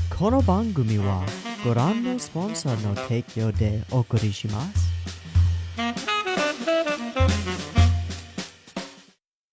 この番組はご覧のスポンサーの提供でお送りします。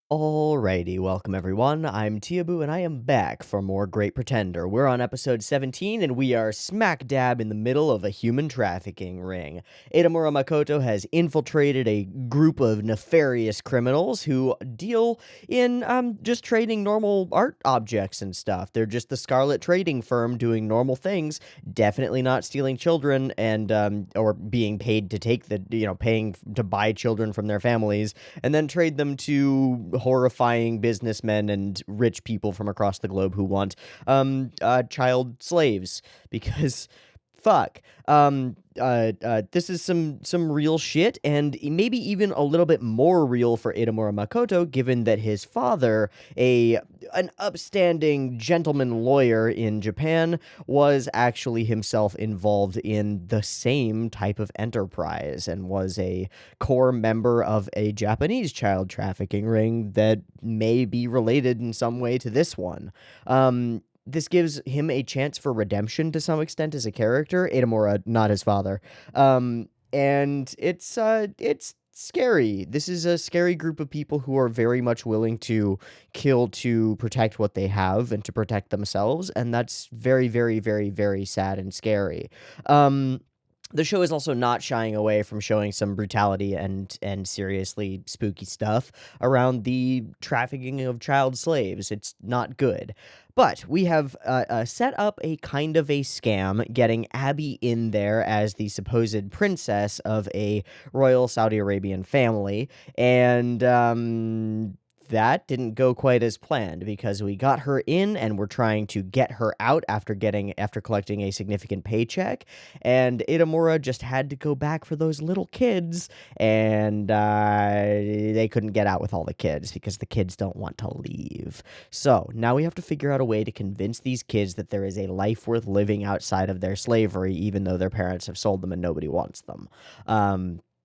Alrighty, welcome everyone. I'm Teeaboo and I am back for more Great Pretender. We're on episode 17 and we are smack dab in the middle of a human trafficking ring. Edamura Makoto has infiltrated a group of nefarious criminals who deal in just trading normal art objects and stuff. They're just the Scarlet Trading Firm doing normal things, definitely not stealing children and or being paid to take paying to buy children from their families and then trade them to horrifying businessmen and rich people from across the globe who want child slaves because fuck. This is some real shit, and maybe even a little bit more real for Edamura Makoto, given that his father, an upstanding gentleman lawyer in Japan, was actually himself involved in the same type of enterprise and was a core member of a Japanese child trafficking ring that may be related in some way to this one. This gives him a chance for redemption to some extent as a character. Edamura, not his father. And it's scary. This is a scary group of people who are very much willing to kill to protect what they have and to protect themselves, and that's very, very, very, very sad and scary. The show is also not shying away from showing some brutality and seriously spooky stuff around the trafficking of child slaves. It's not good. But we have set up a kind of a scam, getting Abby in there as the supposed princess of a royal Saudi Arabian family, and that didn't go quite as planned because we got her in and we're trying to get her out after collecting a significant paycheck, and Edamura just had to go back for those little kids, and they couldn't get out with all the kids because the kids don't want to leave. So now we have to figure out a way to convince these kids that there is a life worth living outside of their slavery, even though their parents have sold them and nobody wants them.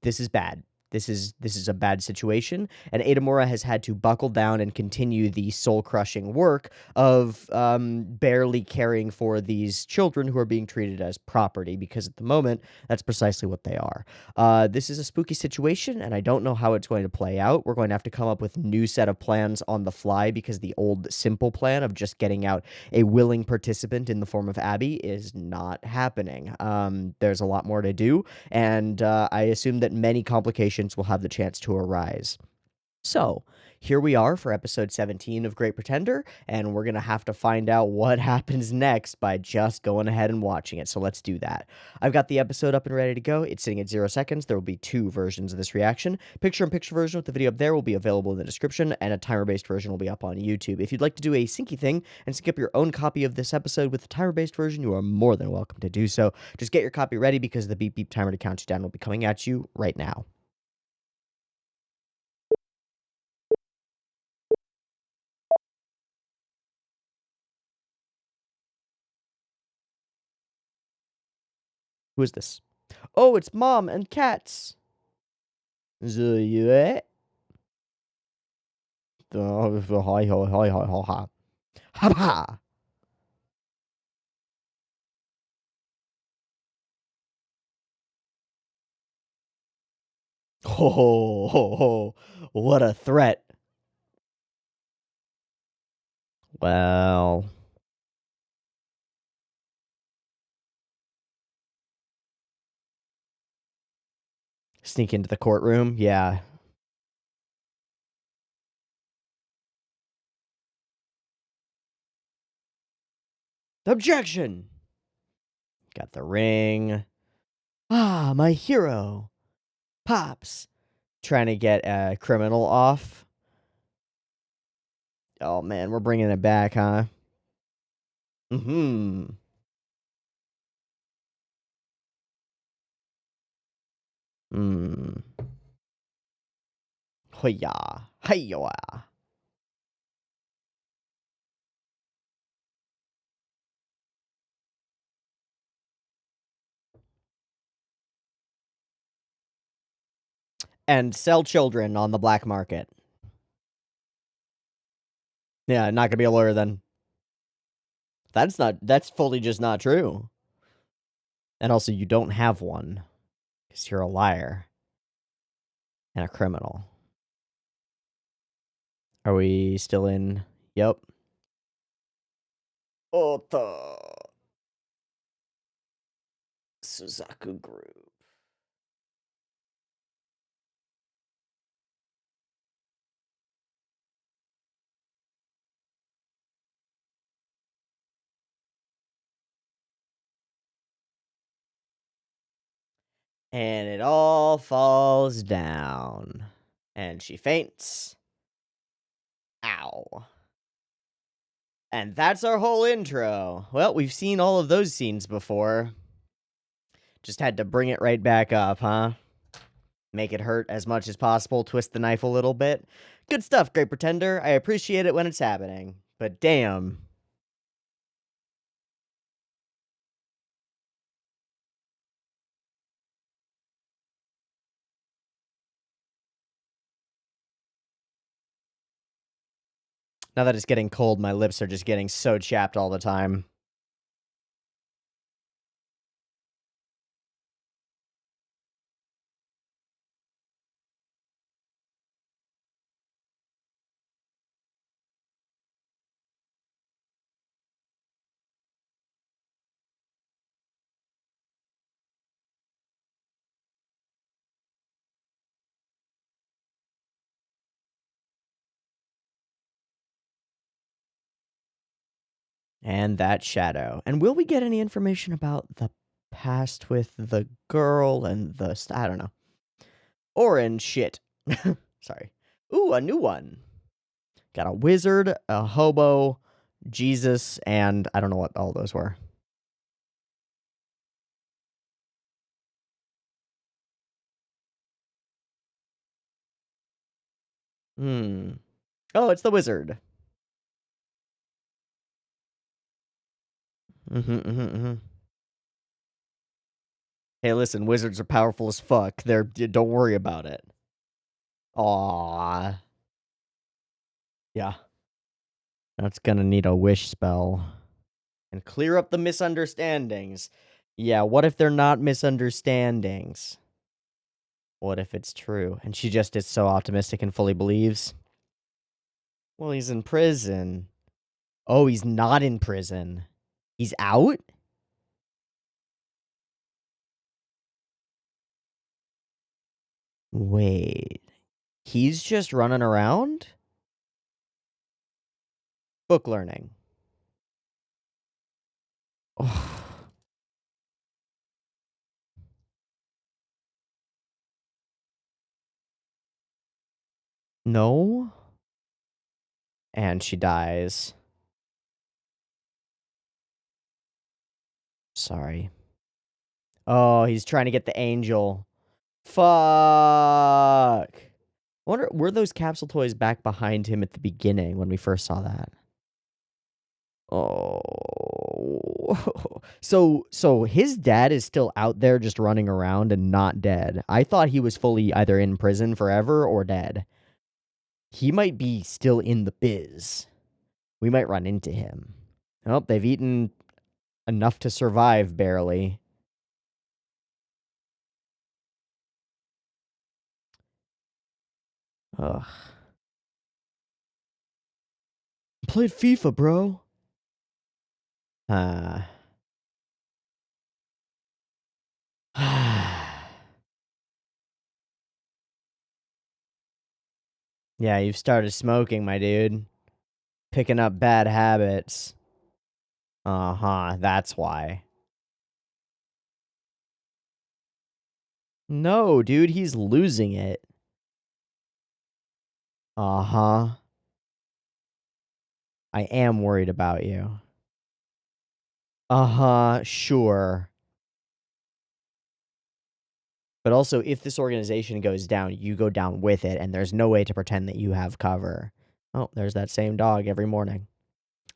This is bad. This is a bad situation, and Edamura has had to buckle down and continue the soul-crushing work of barely caring for these children who are being treated as property, because at the moment, that's precisely what they are. This is a spooky situation, and I don't know how it's going to play out. We're going to have to come up with a new set of plans on the fly, because the old simple plan of just getting out a willing participant in the form of Abby is not happening. There's a lot more to do, and I assume that many complications will have the chance to arise. So, here we are for episode 17 of Great Pretender, and we're going to have to find out what happens next by just going ahead and watching it. So let's do that. I've got the episode up and ready to go. It's sitting at 0 seconds. There will be 2 versions of this reaction. Picture-in-picture version with the video up there will be available in the description, and a timer-based version will be up on YouTube. If you'd like to do a syncy thing and sync up your own copy of this episode with the timer-based version, you are more than welcome to do so. Just get your copy ready, because the beep beep timer to count you down will be coming at you right now. Who is this? Oh, it's Mom and Cats. The hi hi hi hi ha ha ha ha. Ho ho ho! What a threat! Well, sneak into the courtroom. Yeah. Objection! Got the ring. Ah, my hero. Pops. Trying to get a criminal off. Oh, man, we're bringing it back, huh? Mm-hmm. Hmm. Hoya. Hiya. And sell children on the black market. Yeah, not gonna be a lawyer then. That's fully just not true. And also, you don't have one, because you're a liar and a criminal. Are we still in? Yep. Ota Suzaku Group. And it all falls down. And she faints. Ow. And that's our whole intro. Well, we've seen all of those scenes before. Just had to bring it right back up, huh? Make it hurt as much as possible, twist the knife a little bit. Good stuff, Great Pretender. I appreciate it when it's happening. But damn. Now that it's getting cold, my lips are just getting so chapped all the time. And that shadow. And will we get any information about the past with the girl and the... I don't know. Orange shit. Sorry. Ooh, a new one. Got a wizard, a hobo, Jesus, and I don't know what all those were. Oh, it's the wizard. Hey, listen, wizards are powerful as fuck. Don't worry about it. Aww. Yeah. That's gonna need a wish spell. And clear up the misunderstandings. Yeah, what if they're not misunderstandings? What if it's true? And she just is so optimistic and fully believes. Well, he's in prison. Oh, he's not in prison. He's out? Wait. He's just running around? Book learning. Oh. No? And she dies. Sorry. Oh, he's trying to get the angel. Fuck. I wonder, were those capsule toys back behind him at the beginning when we first saw that? Oh. So his dad is still out there just running around and not dead. I thought he was fully either in prison forever or dead. He might be still in the biz. We might run into him. Oh, they've eaten enough to survive, barely. Ugh. Played FIFA, bro. Ah. Yeah, you've started smoking, my dude. Picking up bad habits. Uh-huh, that's why. No, dude, he's losing it. Uh-huh. I am worried about you. Uh-huh, sure. But also, if this organization goes down, you go down with it, and there's no way to pretend that you have cover. Oh, there's that same dog every morning.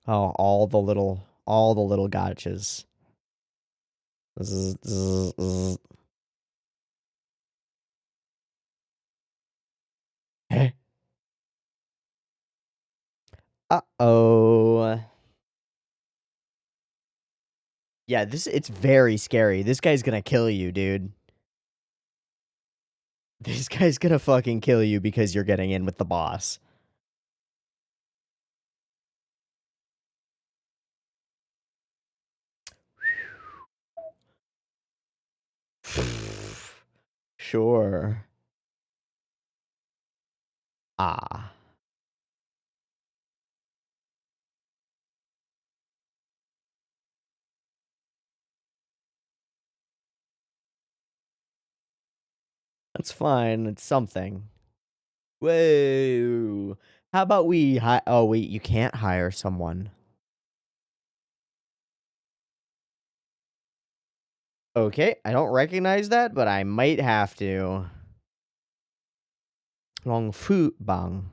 Oh, all the little gotchas. Zzz, zzz, zzz. Uh-oh. Yeah, it's very scary. This guy's gonna kill you, dude. This guy's gonna fucking kill you because you're getting in with the boss. Sure. Ah. That's fine. It's something. Whoa. How about we oh, wait, you can't hire someone. Okay, I don't recognize that, but I might have to. Long fu bang.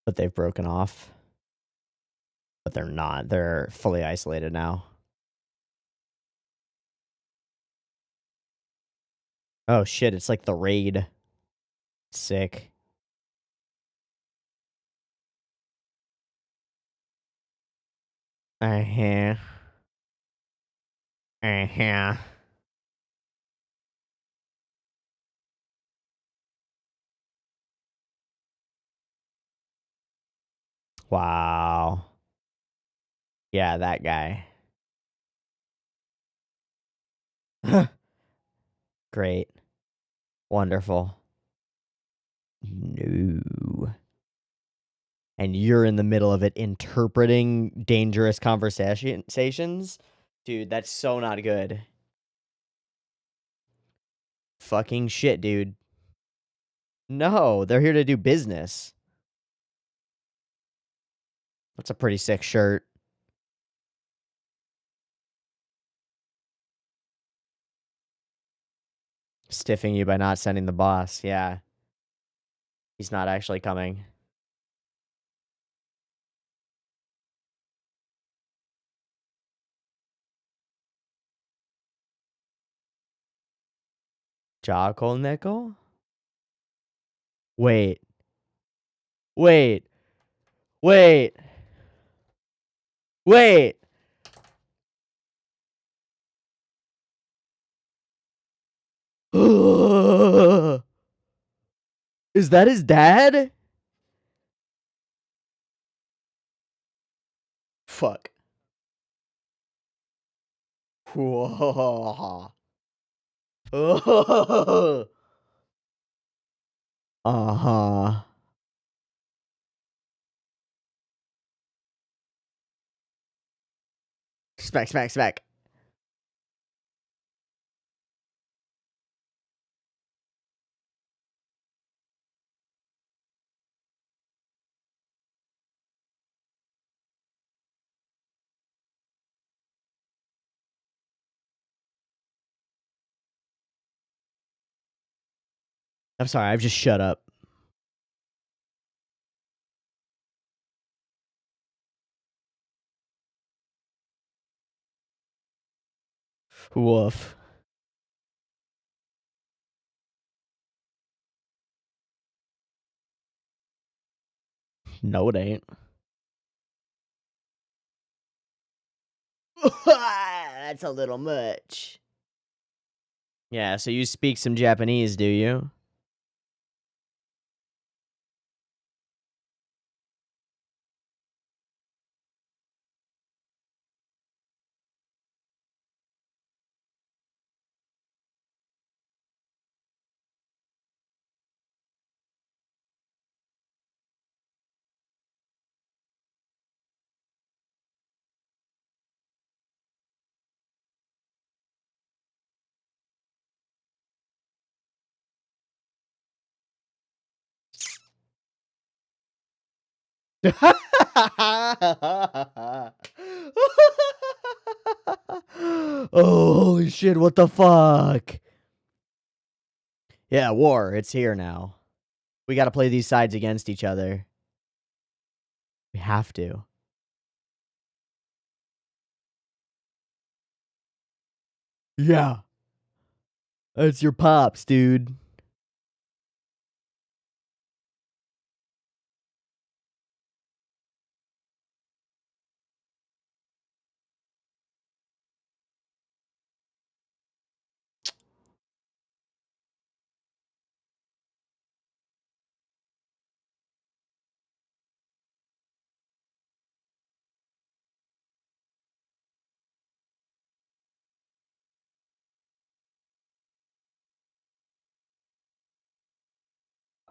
But they've broken off. But they're not. They're fully isolated now. Oh shit, it's like the raid. Sick. Uh-huh. Uh-huh. Wow. Yeah, that guy. Great. Wonderful. No. And you're in the middle of it interpreting dangerous conversations? Dude, that's so not good. Fucking shit, dude. No, they're here to do business. That's a pretty sick shirt. Stiffing you by not sending the boss. Yeah. He's not actually coming. Jakolneko? Wait. Wait. Wait. Wait. Is that his dad? Fuck. Whoa. Uh-huh. Smack, smack, smack. I'm sorry, I've just shut up. Woof. No, it ain't. That's a little much. Yeah, so you speak some Japanese, do you? Oh, holy shit, what the fuck? Yeah, war, it's here now. We gotta play these sides against each other. We have to. Yeah. That's your pops, dude.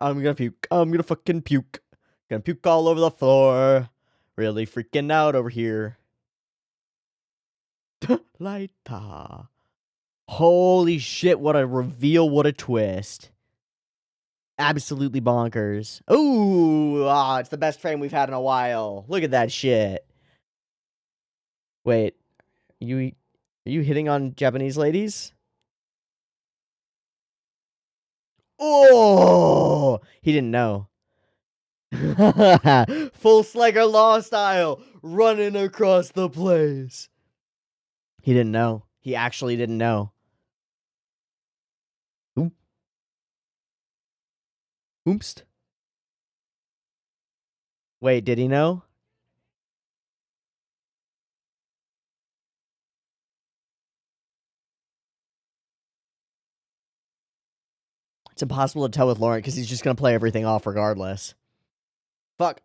I'm gonna puke. I'm gonna fucking puke. Gonna puke all over the floor. Really freaking out over here. Laita. Holy shit, what a reveal, what a twist. Absolutely bonkers. Ooh, it's the best frame we've had in a while. Look at that shit. Wait, are you hitting on Japanese ladies? Oh, he didn't know. Full Slugger Law style, running across the place. He didn't know. He actually didn't know. Oop. Oomst. Wait, did he know? It's impossible to tell with Laurent because he's just gonna play everything off regardless. Fuck.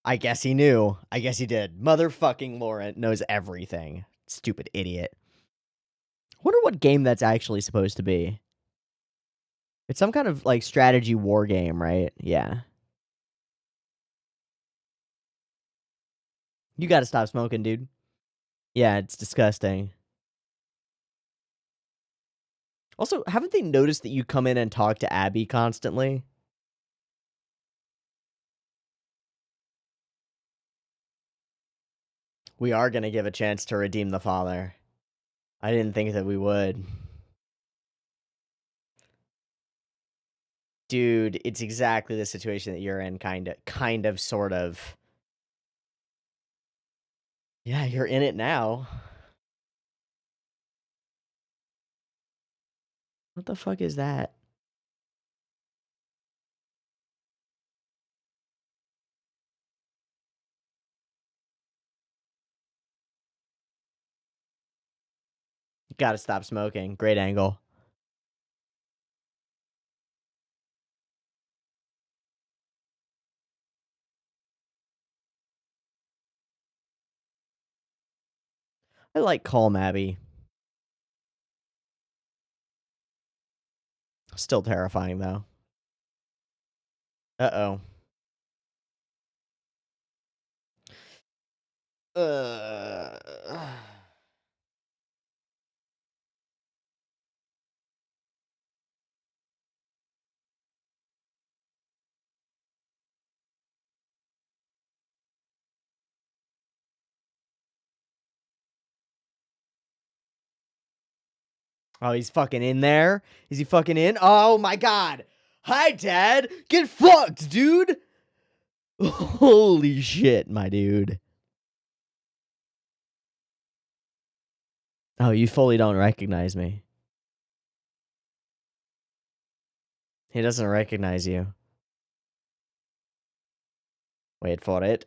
I guess he knew. I guess he did. Motherfucking Laurent knows everything. Stupid idiot. Wonder what game that's actually supposed to be. It's some kind of, like, strategy war game, right? Yeah. You gotta stop smoking, dude. Yeah, it's disgusting. Also, haven't they noticed that you come in and talk to Abby constantly? We are gonna give a chance to redeem the father. I didn't think that we would. Dude, it's exactly the situation that you're in, kind of, sort of. Yeah, you're in it now. What the fuck is that? You gotta stop smoking. Great angle. I like Calm Abby. Still terrifying, though. Uh-oh. Uh... Oh, he's fucking in there? Is he fucking in? Oh my god! Hi, Dad! Get fucked, dude! Holy shit, my dude. Oh, you fully don't recognize me. He doesn't recognize you. Wait for it.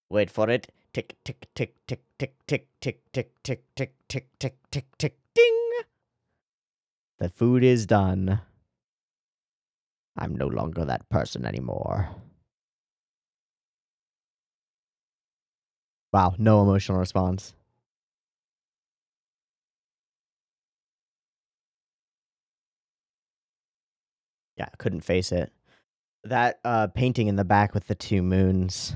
Wait for it. Tick, tick, tick, tick, tick, tick, tick, tick, tick, tick, tick, tick, tick, tick, ding! The food is done. I'm no longer that person anymore. Wow, no emotional response. Yeah, couldn't face it. That painting in the back with the two moons.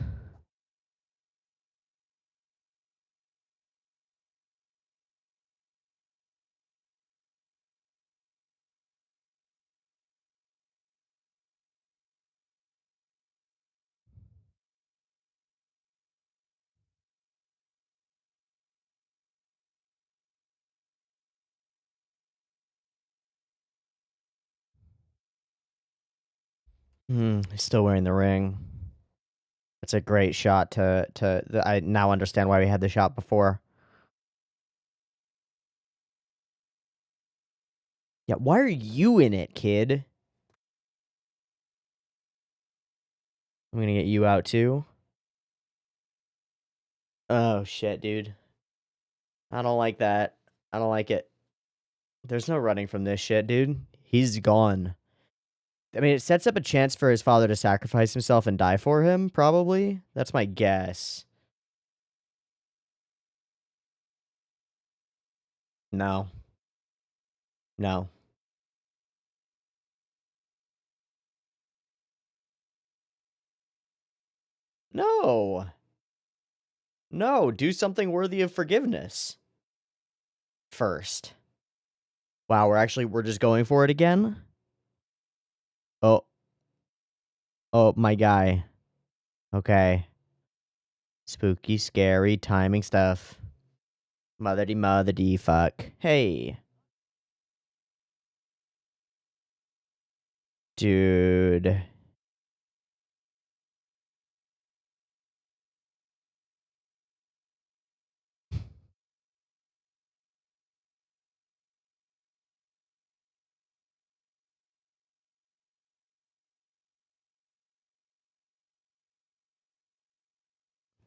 He's still wearing the ring. It's a great shot I now understand why we had the shot before. Yeah, why are you in it, kid? I'm gonna get you out too. Oh shit, dude. I don't like that. I don't like it. There's no running from this shit, dude. He's gone. I mean, it sets up a chance for his father to sacrifice himself and die for him, probably. That's my guess. No. No. No. No, do something worthy of forgiveness first. Wow, we're just going for it again? Oh, oh, my guy. Okay. Spooky, scary, timing stuff. Motherdy fuck. Hey. Dude.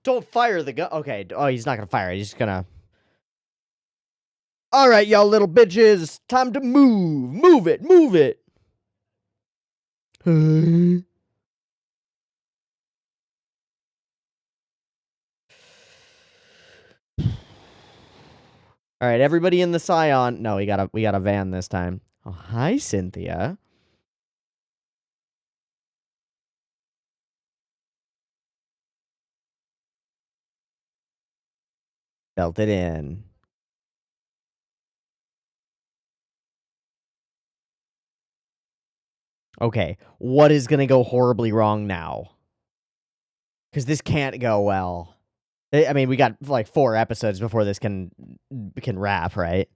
Don't fire the gun. Okay. Oh, he's not gonna fire it. He's just gonna. All right, y'all little bitches. Time to move. Move it. Move it. All right, everybody in the Scion. No, we got a van this time. Oh, hi, Cynthia. Belt it in. Okay, what is gonna go horribly wrong now? Because this can't go well. I mean, we got like 4 episodes before this can wrap, right?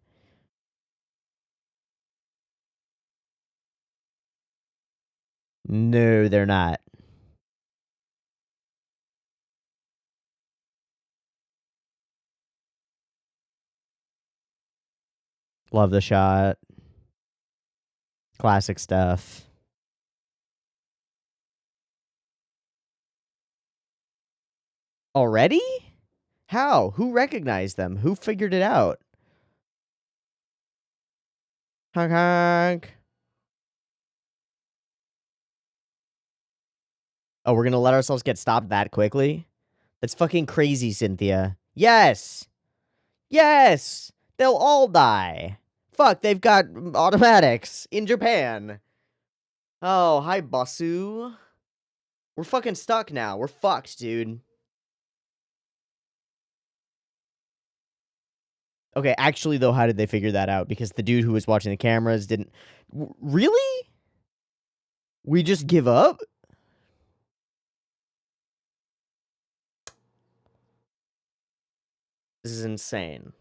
No, they're not. Love the shot. Classic stuff. Already? How? Who recognized them? Who figured it out? Honk honk. Oh, we're gonna let ourselves get stopped that quickly? That's fucking crazy, Cynthia. Yes! Yes! They'll all die. Fuck, they've got automatics in Japan. Oh, hi, Basu. We're fucking stuck now. We're fucked, dude. Okay, actually, though, how did they figure that out? Because the dude who was watching the cameras didn't... Really? We just give up? This is insane.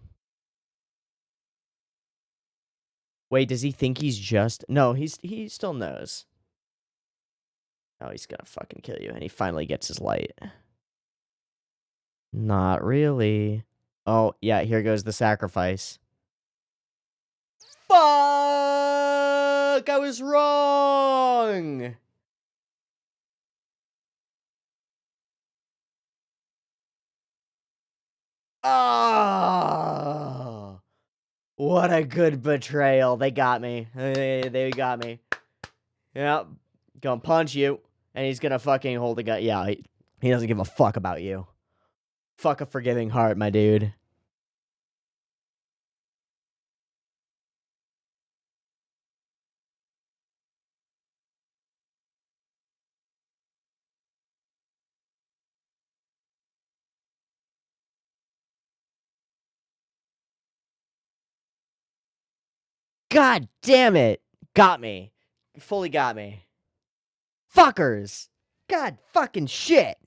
Wait, does he think he's just... No, he still knows. Oh, he's gonna fucking kill you, and he finally gets his light. Not really. Oh, yeah, here goes the sacrifice. Fuck! I was wrong! Oh! What a good betrayal. They got me. They got me. Yep. Gonna punch you, and he's gonna fucking hold a gun. Yeah, he doesn't give a fuck about you. Fuck a forgiving heart, my dude. God damn it. Got me. Fully got me. Fuckers. God fucking shit.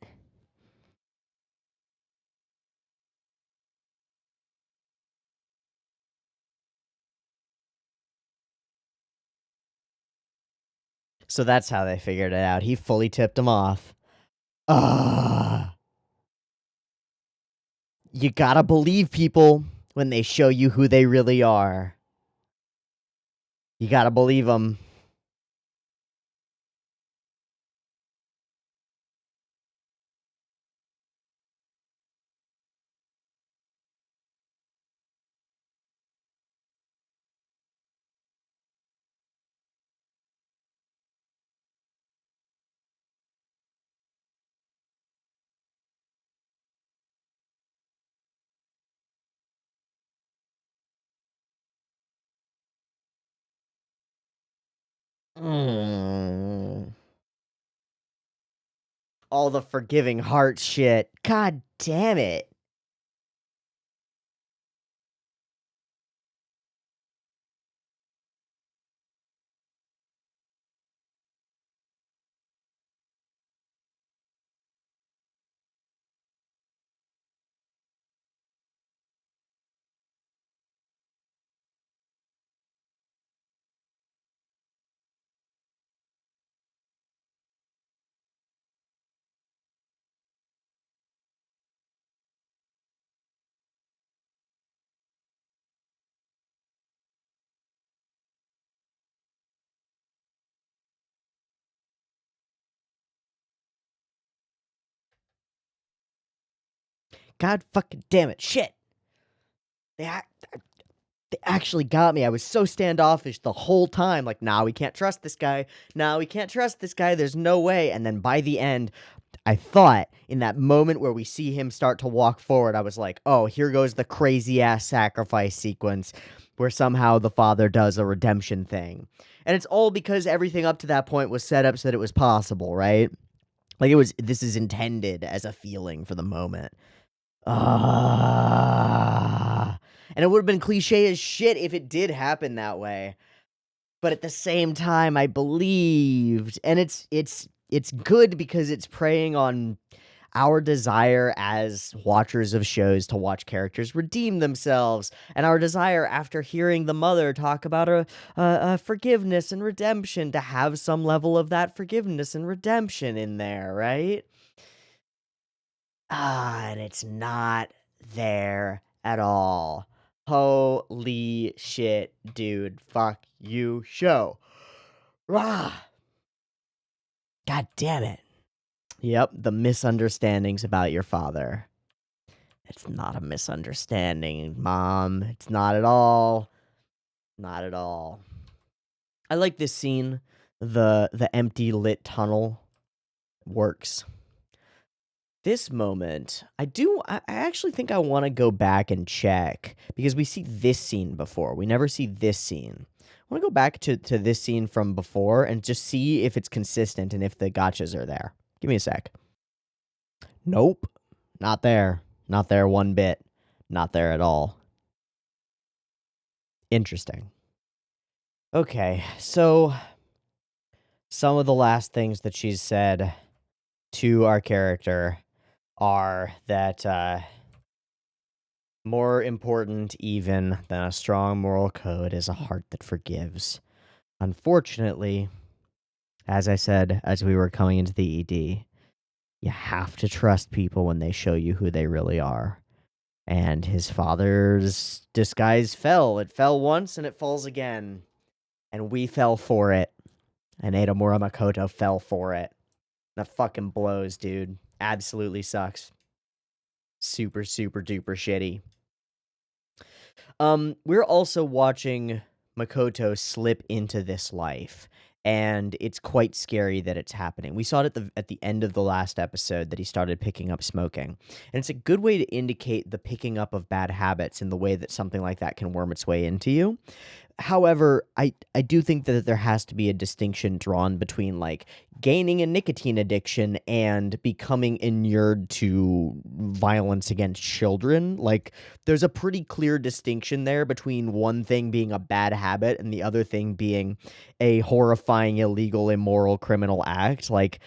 So that's how they figured it out. He fully tipped him off. Ah. You gotta believe people when they show you who they really are. You gotta believe them. Mm. All the forgiving heart shit. God damn it. God fucking damn it. Shit. They, they actually got me. I was so standoffish the whole time. Like, nah, we can't trust this guy. Nah, we can't trust this guy. There's no way. And then by the end, I thought in that moment where we see him start to walk forward, I was like, oh, here goes the crazy ass sacrifice sequence where somehow the father does a redemption thing. And it's all because everything up to that point was set up so that it was possible, right? Like, this is intended as a feeling for the moment. Ah. And it would have been cliche as shit if it did happen that way. But at the same time, I believed. And it's good because it's preying on our desire as watchers of shows to watch characters redeem themselves, and our desire after hearing the mother talk about a forgiveness and redemption to have some level of that forgiveness and redemption in there, right? And it's not there at all. Holy shit, dude. Fuck you, show. Rah! God damn it. Yep, the misunderstandings about your father. It's not a misunderstanding, Mom. It's not at all. Not at all. I like this scene. The empty lit tunnel works. This moment, I actually think I want to go back and check because we see this scene before. We never see this scene. I want to go back to this scene from before and just see if it's consistent and if the gotchas are there. Give me a sec. Nope. Not there. Not there one bit. Not there at all. Interesting. Okay, so some of the last things that she's said to our character are that more important even than a strong moral code is a heart that forgives. Unfortunately, as I said as we were coming into the ED, you have to trust people when they show you who they really are. And his father's disguise fell. It fell once and it falls again. And we fell for it. And Edomura Makoto fell for it. That fucking blows, dude. Absolutely sucks. Super, super duper shitty. We're also watching Makoto slip into this life, and it's quite scary that it's happening. We saw it at the end of the last episode that he started picking up smoking, and it's a good way to indicate the picking up of bad habits and the way that something like that can worm its way into you. However, I do think that there has to be a distinction drawn between, like, gaining a nicotine addiction and becoming inured to violence against children. Like, there's a pretty clear distinction there between one thing being a bad habit and the other thing being a horrifying, illegal, immoral, criminal act. Like,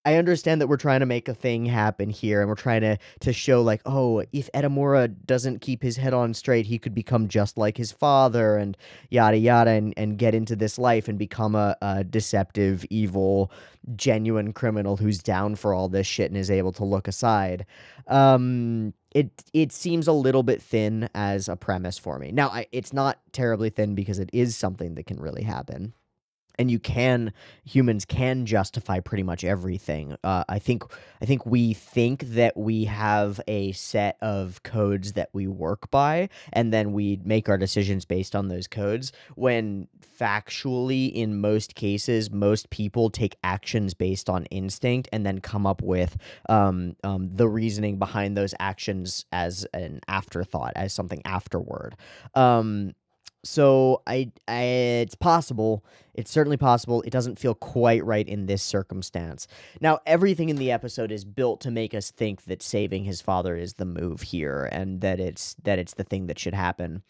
I understand that we're trying to make a thing happen here, and we're trying to show, like, oh, if Edamura doesn't keep his head on straight, he could become just like his father, and yada yada, and get into this life and become a deceptive, evil, genuine criminal who's down for all this shit and is able to look aside. It seems a little bit thin as a premise for me. Now, it's not terribly thin because it is something that can really happen. And humans can justify pretty much everything. I think we think that we have a set of codes that we work by, and then we make our decisions based on those codes, when factually, in most cases, most people take actions based on instinct and then come up with the reasoning behind those actions as an afterthought, as something afterward. So it's possible. It's certainly possible. It doesn't feel quite right in this circumstance. Now, everything in the episode is built to make us think that saving his father is the move here, and that it's the thing that should happen.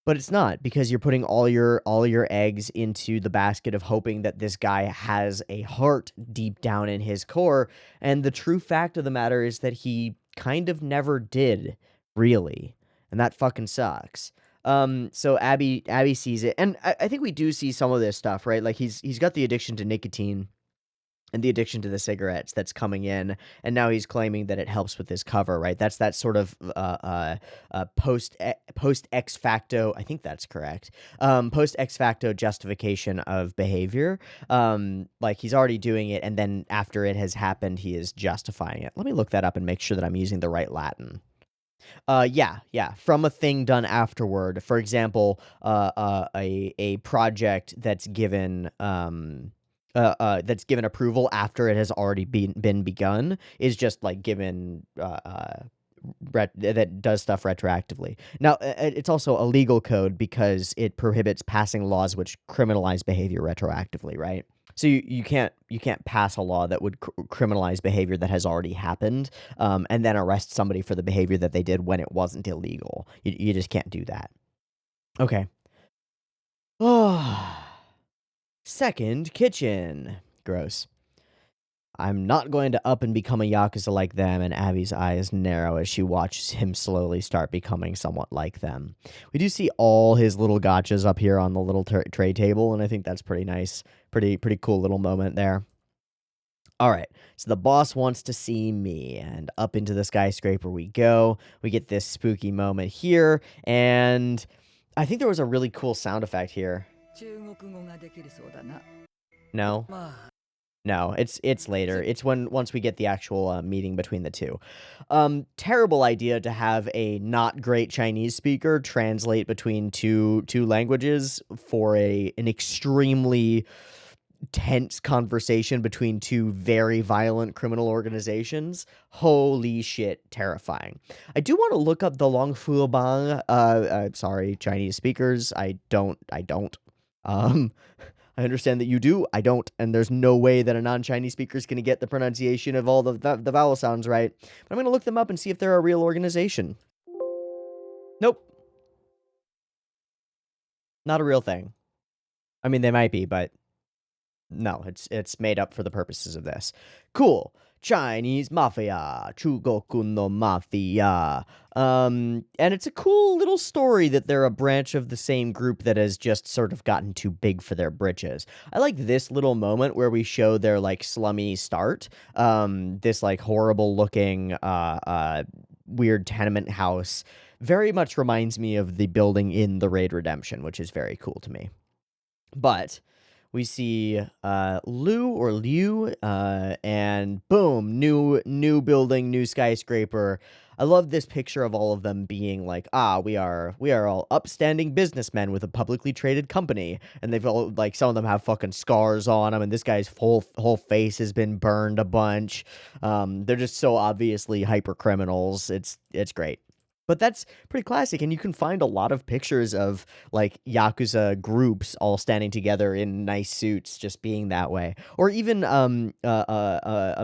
But it's not, because you're putting all your eggs into the basket of hoping that this guy has a heart deep down in his core, and the true fact of the matter is that he kind of never did, really, and that fucking sucks. So Abby sees it, and I think we do see some of this stuff, right? Like he's got the addiction to nicotine and the addiction to the cigarettes that's coming in, and now he's claiming that it helps with his cover, right? That's that sort of post ex facto. I think that's correct. Post ex facto justification of behavior. Like he's already doing it, and then after it has happened, he is justifying it. Let me look that up and make sure that I'm using the right Latin. Yeah. From a thing done afterward. For example, a project that's given approval after it has already been begun is just like given that does stuff retroactively. Now, it's also a legal code because it prohibits passing laws which criminalize behavior retroactively, right? So you can't pass a law that would criminalize behavior that has already happened, and then arrest somebody for the behavior that they did when it wasn't illegal. You just can't do that. Okay. Second kitchen. Gross. I'm not going to up and become a Yakuza like them, and Abby's eyes narrow as she watches him slowly start becoming somewhat like them. We do see all his little gotchas up here on the little tray table, and I think that's pretty nice. Pretty cool little moment there. All right, so the boss wants to see me, and up into the skyscraper we go. We get this spooky moment here, and I think there was a really cool sound effect here. No? No, it's later. It's once we get the actual meeting between the two. Terrible idea to have a not great Chinese speaker translate between two languages for an extremely tense conversation between two very violent criminal organizations. Holy shit, terrifying. I do want to look up the Long Fu Bang. Sorry, Chinese speakers. I don't. Um, I understand that you do. I don't, and there's no way that a non-Chinese speaker is going to get the pronunciation of all the vowel sounds right. But I'm going to look them up and see if they're a real organization. Nope, not a real thing. I mean, they might be, but no, it's made up for the purposes of this. Cool. Chinese Mafia, Chugoku no Mafia. And it's a cool little story that they're a branch of the same group that has just sort of gotten too big for their britches. I like this little moment where we show their like slummy start. This like horrible looking weird tenement house very much reminds me of the building in The Raid Redemption, which is very cool to me. But we see Liu, and boom, new building, new skyscraper. I love this picture of all of them being like, we are all upstanding businessmen with a publicly traded company, and they've all like some of them have fucking scars on them, and this guy's whole face has been burned a bunch. They're just so obviously hyper criminals. It's great. But that's pretty classic, and you can find a lot of pictures of like Yakuza groups all standing together in nice suits, just being that way, or even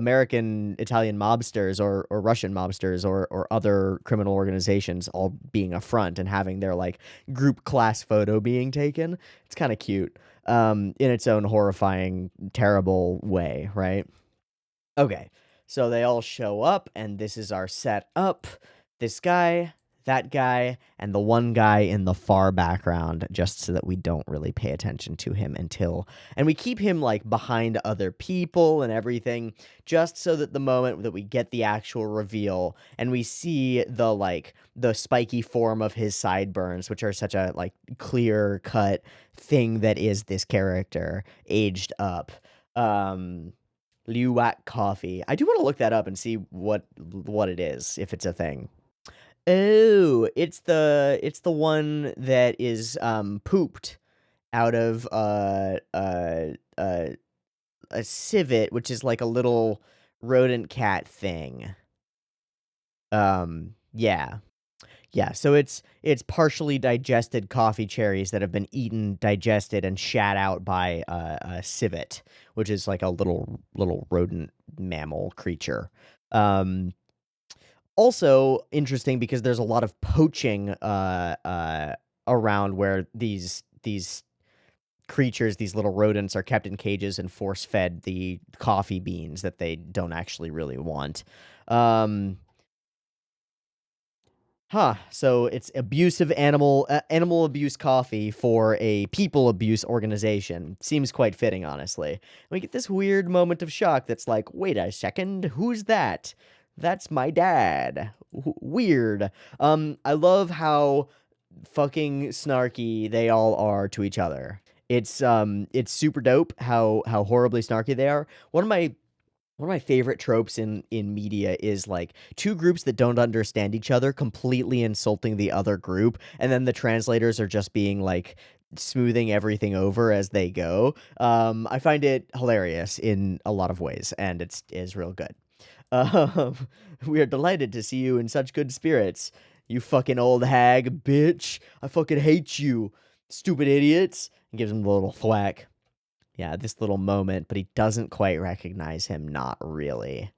American Italian mobsters or Russian mobsters or other criminal organizations all being a front and having their like group class photo being taken. It's kind of cute, in its own horrifying, terrible way, right? Okay, so they all show up, and this is our setup. This guy, that guy, and the one guy in the far background, just so that we don't really pay attention to him and we keep him like behind other people and everything, just so that the moment that we get the actual reveal and we see the spiky form of his sideburns, which are such a like clear cut thing that is this character aged up. Liuwak coffee. I do want to look that up and see what it is, if it's a thing. Oh, it's the one that is pooped out of a civet, which is like a little rodent cat thing. Yeah. Yeah, so it's partially digested coffee cherries that have been eaten, digested, and shat out by a civet, which is like a little rodent mammal creature. Um, Also interesting because there's a lot of poaching around where these creatures, these little rodents, are kept in cages and force fed the coffee beans that they don't actually really want. Um, so it's abusive animal abuse coffee for a people abuse organization. Seems quite fitting, honestly. We get this weird moment of shock that's like, wait a second, who's that? That's my dad. Weird. I love how fucking snarky they all are to each other. It's super dope how horribly snarky they are. One of my favorite tropes in media is like two groups that don't understand each other completely insulting the other group, and then the translators are just being like smoothing everything over as they go. I find it hilarious in a lot of ways, and it is real good. Um, we are delighted to see you in such good spirits. You fucking old hag, bitch. I fucking hate you, stupid idiots. And gives him a little thwack. Yeah, this little moment, but he doesn't quite recognize him, not really.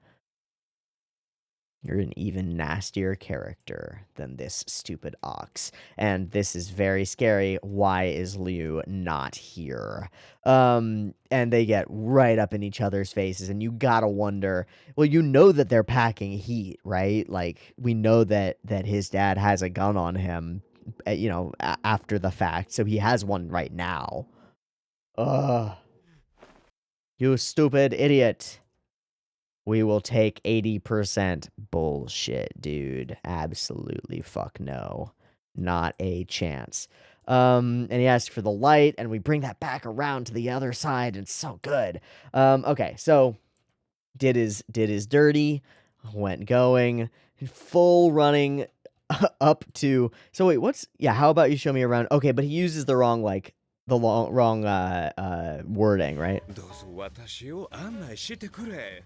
You're an even nastier character than this stupid ox. And this is very scary. Why is Liu not here? And they get right up in each other's faces, and you gotta wonder, well, you know that they're packing heat, right? Like, we know that his dad has a gun on him, after the fact, so he has one right now. Ugh. You stupid idiot. We will take 80%. Bullshit, dude. Absolutely fuck no. Not a chance. And he asks for the light, and we bring that back around to the other side, and it's so good. Okay, so did his dirty, went going, full running up to. So wait, how about you show me around? Okay, but he uses the wrong wrong wording, right? どうぞ私を案内してくれ。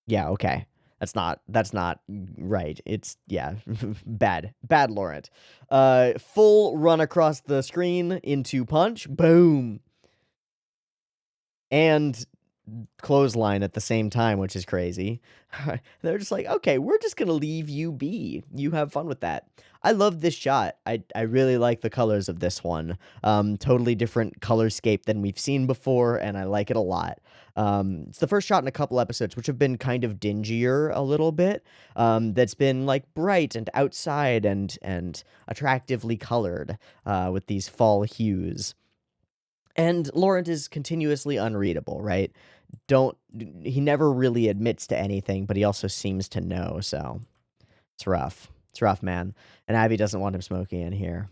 Yeah, okay. That's not right. It's yeah, bad Laurent. Full run across the screen into punch, boom, and clothesline at the same time, which is crazy. They're just like, okay, we're just gonna leave you be. You have fun with that. I love this shot. I really like the colors of this one. Totally different colorscape than we've seen before, and I like it a lot. It's the first shot in a couple episodes, which have been kind of dingier a little bit. That's been like bright and outside and attractively colored, with these fall hues. And Laurent is continuously unreadable, right? Don't He never really admits to anything, but he also seems to know, so it's rough. It's rough, man. And Abby doesn't want him smoking in here.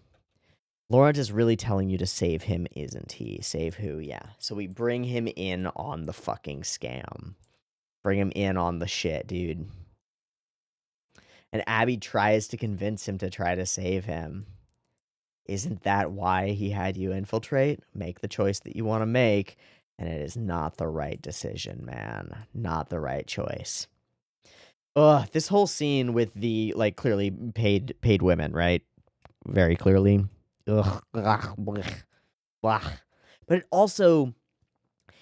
Laurent is really telling you to save him, isn't he? Save who? Yeah. So we bring him in on the fucking scam. Bring him in on the shit, dude. And Abby tries to convince him to try to save him. Isn't that why he had you infiltrate? Make the choice that you want to make, and it is not the right decision, man. Not the right choice. Ugh, this whole scene with the like clearly paid women, right? Very clearly. Ugh, blech, blah. But it also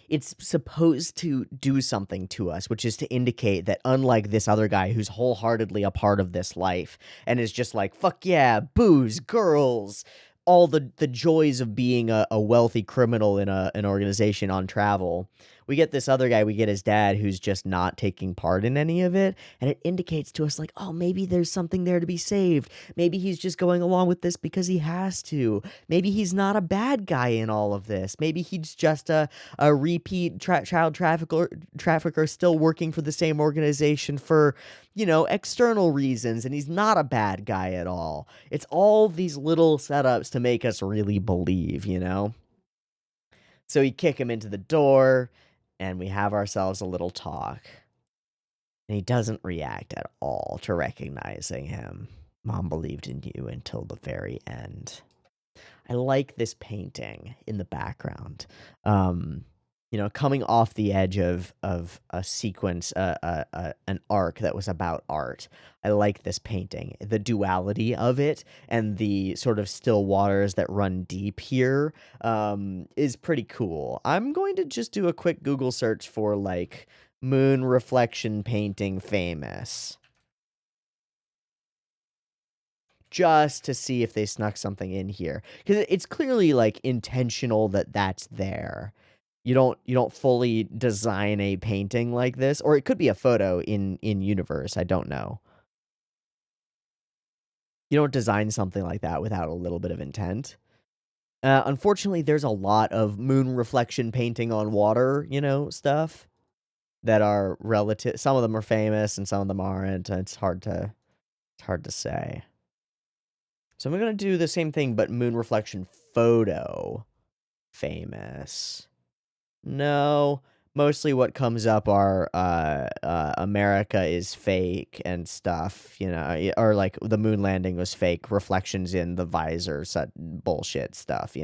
it's supposed to do something to us, which is to indicate that unlike this other guy who's wholeheartedly a part of this life and is just like, fuck yeah, booze, girls, all the joys of being a wealthy criminal in an organization on travel. We get this other guy, we get his dad, who's just not taking part in any of it. And it indicates to us, like, oh, maybe there's something there to be saved. Maybe he's just going along with this because he has to. Maybe he's not a bad guy in all of this. Maybe he's just a repeat child trafficker still working for the same organization for, external reasons, and he's not a bad guy at all. It's all these little setups to make us really believe. So we kick him into the door, and we have ourselves a little talk. And he doesn't react at all to recognizing him. Mom believed in you until the very end. I like this painting in the background. coming off the edge of a sequence, an arc that was about art. I like this painting. The duality of it and the sort of still waters that run deep here is pretty cool. I'm going to just do a quick Google search for like moon reflection painting famous, just to see if they snuck something in here, because it's clearly like intentional that that's there. You don't fully design a painting like this, or it could be a photo in universe, I don't know. You don't design something like that without a little bit of intent. Unfortunately, there's a lot of moon reflection painting on water, stuff that are relative. Some of them are famous and some of them aren't. It's hard to say. So I'm gonna do the same thing, but moon reflection photo famous. No, mostly what comes up are, America is fake and stuff, or like the moon landing was fake, reflections in the visor, bullshit stuff.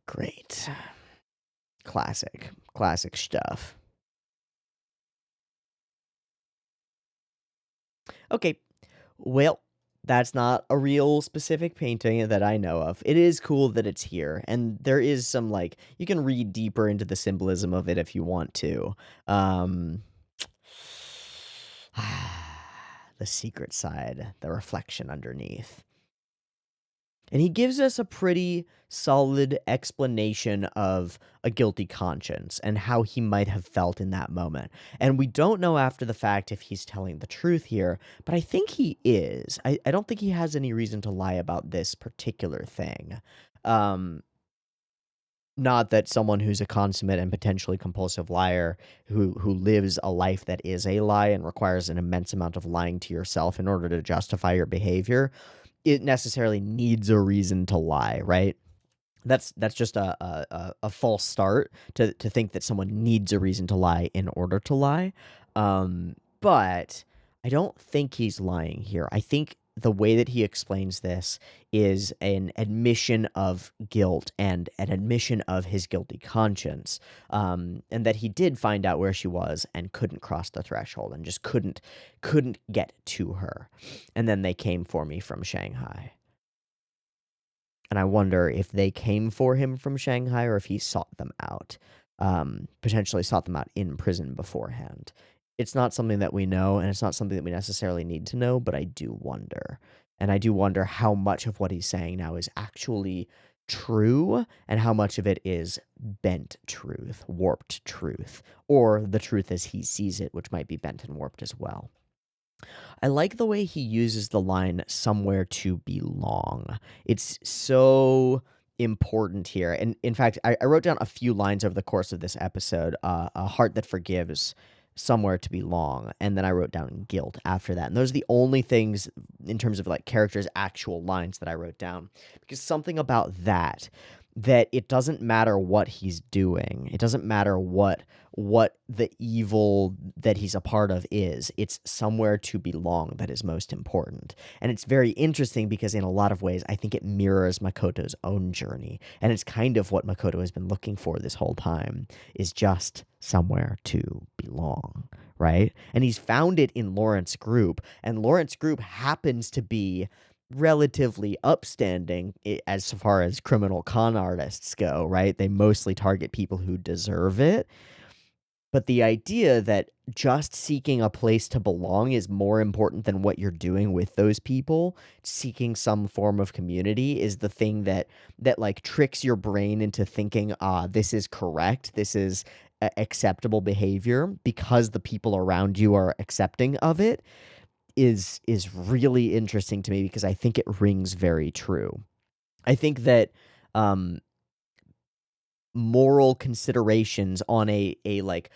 Great. Classic. Classic stuff. Okay, well, that's not a real specific painting that I know of. It is cool that it's here, and there is some, like, you can read deeper into the symbolism of it if you want to. Um, the secret side, the reflection underneath. And he gives us a pretty solid explanation of a guilty conscience and how he might have felt in that moment. And we don't know after the fact if he's telling the truth here, but I think he is. I don't think he has any reason to lie about this particular thing. Um, Not that someone who's a consummate and potentially compulsive liar who lives a life that is a lie and requires an immense amount of lying to yourself in order to justify your behavior, it necessarily needs a reason to lie, right? That's just a false start to think that someone needs a reason to lie in order to lie. But I don't think he's lying here. I think the way that he explains this is an admission of guilt and an admission of his guilty conscience, and that he did find out where she was and couldn't cross the threshold and just couldn't get to her, and then they came for me from Shanghai. And I wonder if they came for him from Shanghai or if he sought them out, potentially sought them out in prison beforehand. It's not something that we know, and it's not something that we necessarily need to know, but I do wonder. And I do wonder how much of what he's saying now is actually true and how much of it is bent truth, warped truth, or the truth as he sees it, which might be bent and warped as well. I like the way he uses the line "somewhere to belong." It's so important here. And in fact, I wrote down a few lines over the course of this episode. A heart that forgives, somewhere to belong, and then I wrote down guilt after that. And those are the only things in terms of like characters' actual lines that I wrote down. Because something about that it doesn't matter what he's doing. It doesn't matter what the evil that he's a part of is. It's somewhere to belong that is most important. And it's very interesting because in a lot of ways I think it mirrors Makoto's own journey. And it's kind of what Makoto has been looking for this whole time, is just somewhere to belong, right? And he's found it in Lawrence Group, and Lawrence Group happens to be relatively upstanding as far as criminal con artists go, right? They mostly target people who deserve it. But the idea that just seeking a place to belong is more important than what you're doing with those people, seeking some form of community is the thing that like tricks your brain into thinking, this is correct, this is acceptable behavior because the people around you are accepting of it, is really interesting to me because I think it rings very true. I think that um moral considerations on a like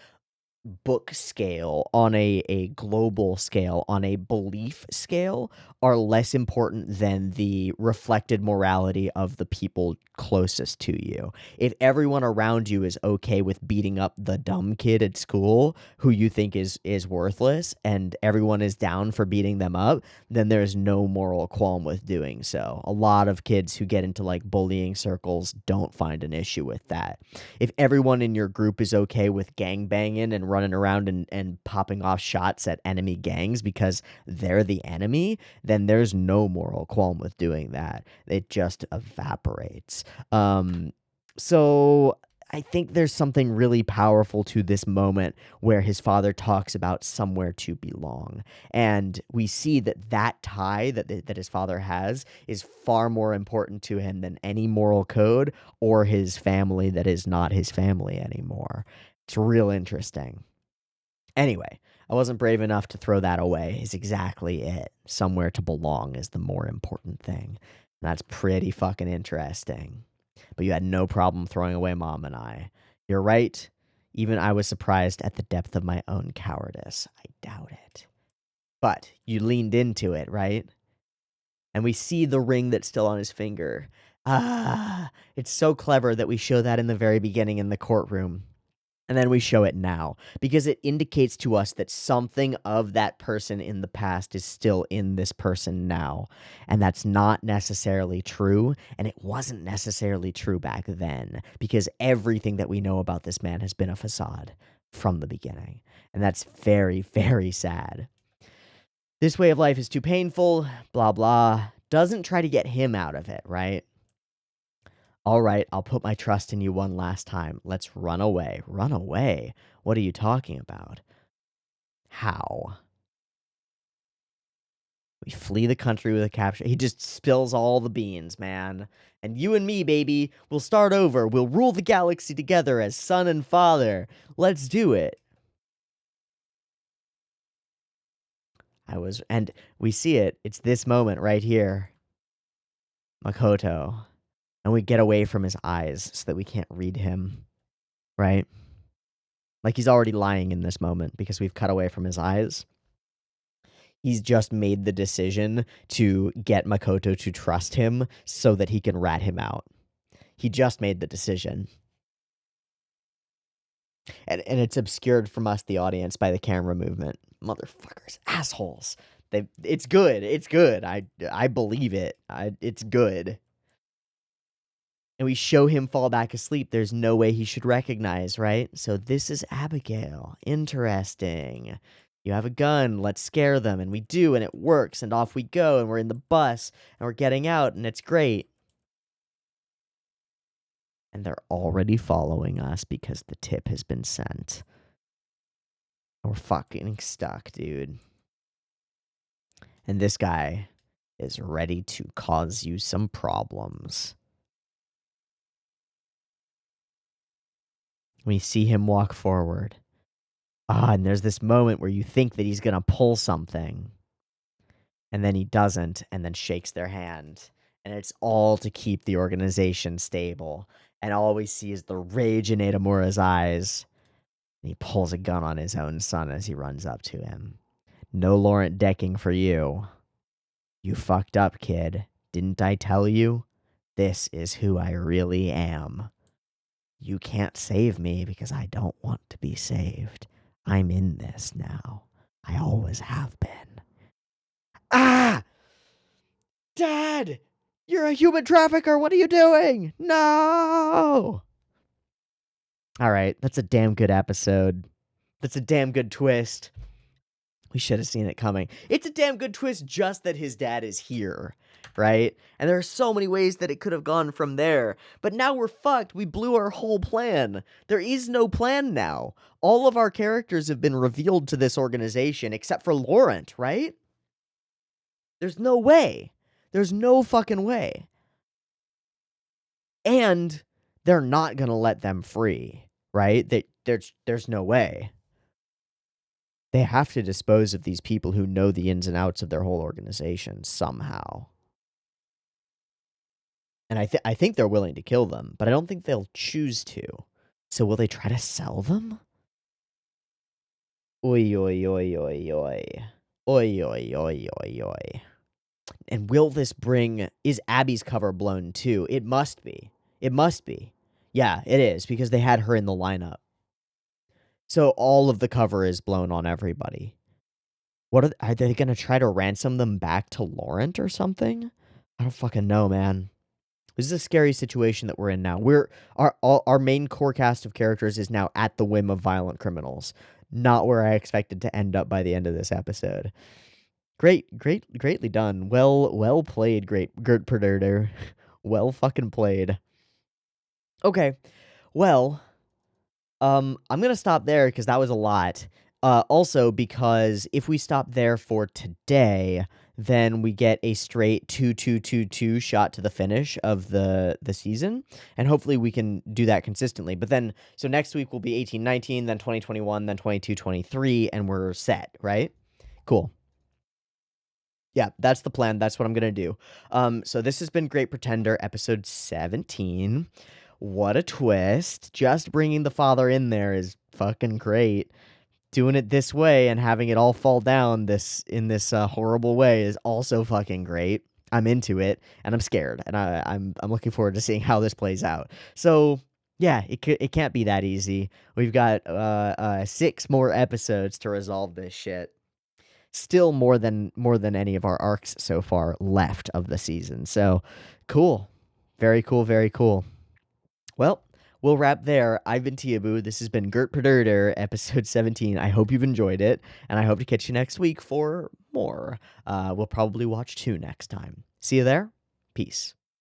book scale, on a global scale, on a belief scale, are less important than the reflected morality of the people closest to you. If everyone around you is okay with beating up the dumb kid at school who you think is worthless, and everyone is down for beating them up, then there's no moral qualm with doing so. A lot of kids who get into like bullying circles don't find an issue with that. If everyone in your group is okay with gang banging and running around and popping off shots at enemy gangs because they're the enemy, then there's no moral qualm with doing that. It just evaporates. So I think there's something really powerful to this moment where his father talks about somewhere to belong. And we see that that tie that his father has is far more important to him than any moral code or his family that is not his family anymore. It's real interesting. Anyway, I wasn't brave enough to throw that away, is exactly it. Somewhere to belong is the more important thing. And that's pretty fucking interesting. But you had no problem throwing away Mom and I. You're right. Even I was surprised at the depth of my own cowardice. I doubt it. But you leaned into it, right? And we see the ring that's still on his finger. Ah, it's so clever that we show that in the very beginning in the courtroom. And then we show it now because it indicates to us that something of that person in the past is still in this person now. And that's not necessarily true. And it wasn't necessarily true back then because everything that we know about this man has been a facade from the beginning. And that's very, very sad. This way of life is too painful, blah, blah. Doesn't try to get him out of it, right? All right, I'll put my trust in you one last time. Let's run away. Run away? What are you talking about? How? We flee the country with a capture. He just spills all the beans, man. And you and me, baby, we'll start over. We'll rule the galaxy together as son and father. Let's do it. And we see it. It's this moment right here. Makoto. And we get away from his eyes so that we can't read him, right? Like he's already lying in this moment because we've cut away from his eyes. He's just made the decision to get Makoto to trust him so that he can rat him out. He just made the decision. And it's obscured from us, the audience, by the camera movement. Motherfuckers, assholes. It's good. It's good. I believe it. It's good. And we show him fall back asleep. There's no way he should recognize, right? So this is Abigail. Interesting. You have a gun. Let's scare them. And we do, and it works. And off we go. And we're in the bus. And we're getting out. And it's great. And they're already following us because the tip has been sent. We're fucking stuck, dude. And this guy is ready to cause you some problems. We see him walk forward. And there's this moment where you think that he's going to pull something. And then he doesn't, and then shakes their hand. And it's all to keep the organization stable. And all we see is the rage in Edamura's eyes. And he pulls a gun on his own son as he runs up to him. No Laurent decking for you. You fucked up, kid. Didn't I tell you? This is who I really am. You can't save me because I don't want to be saved. I'm in this now. I always have been. Ah! Dad! You're a human trafficker! What are you doing? No! Alright, that's a damn good episode. That's a damn good twist. We should have seen it coming. It's a damn good twist just that his dad is here, right? And there are so many ways that it could have gone from there. But now we're fucked. We blew our whole plan. There is no plan now. All of our characters have been revealed to this organization except for Laurent, right? There's no way. There's no fucking way. And they're not going to let them free, right? There's no way. They have to dispose of these people who know the ins and outs of their whole organization somehow. And I think they're willing to kill them, but I don't think they'll choose to. So will they try to sell them? Oi, oi, oi, oi, oi. Oi, oi, oi, oi, oi. And will this bring... Is Abby's cover blown too? It must be. It must be. Yeah, it is, because they had her in the lineup. So all of the cover is blown on everybody. Are they gonna try to ransom them back to Laurent or something? I don't fucking know, man. This is a scary situation that we're in now. Our main core cast of characters is now at the whim of violent criminals. Not where I expected to end up by the end of this episode. Greatly done. Well played, Gert Predator. Well fucking played. Okay, well, I'm gonna stop there because that was a lot. Also, because if we stop there for today, then we get a straight 2-2-2-2 shot to the finish of the season, and hopefully we can do that consistently. But then, so next week will be 18-19, then 20-21, then 22-23, and we're set, right? Cool. Yeah, that's the plan. That's what I'm gonna do. So this has been Great Pretender, episode 17. What a twist. Just bringing the father in there is fucking great. Doing it this way and having it all fall down in this horrible way is also fucking great. I'm into it, and I'm scared, and I'm looking forward to seeing how this plays out. So yeah, it can't be that easy. We've got 6 more episodes to resolve this shit. Still more than any of our arcs so far left of the season. So cool. Very cool, very cool. Well, we'll wrap there. I've been Teeaboo. This has been Gert Predator, episode 17. I hope you've enjoyed it, and I hope to catch you next week for more. We'll probably watch 2 next time. See you there. Peace.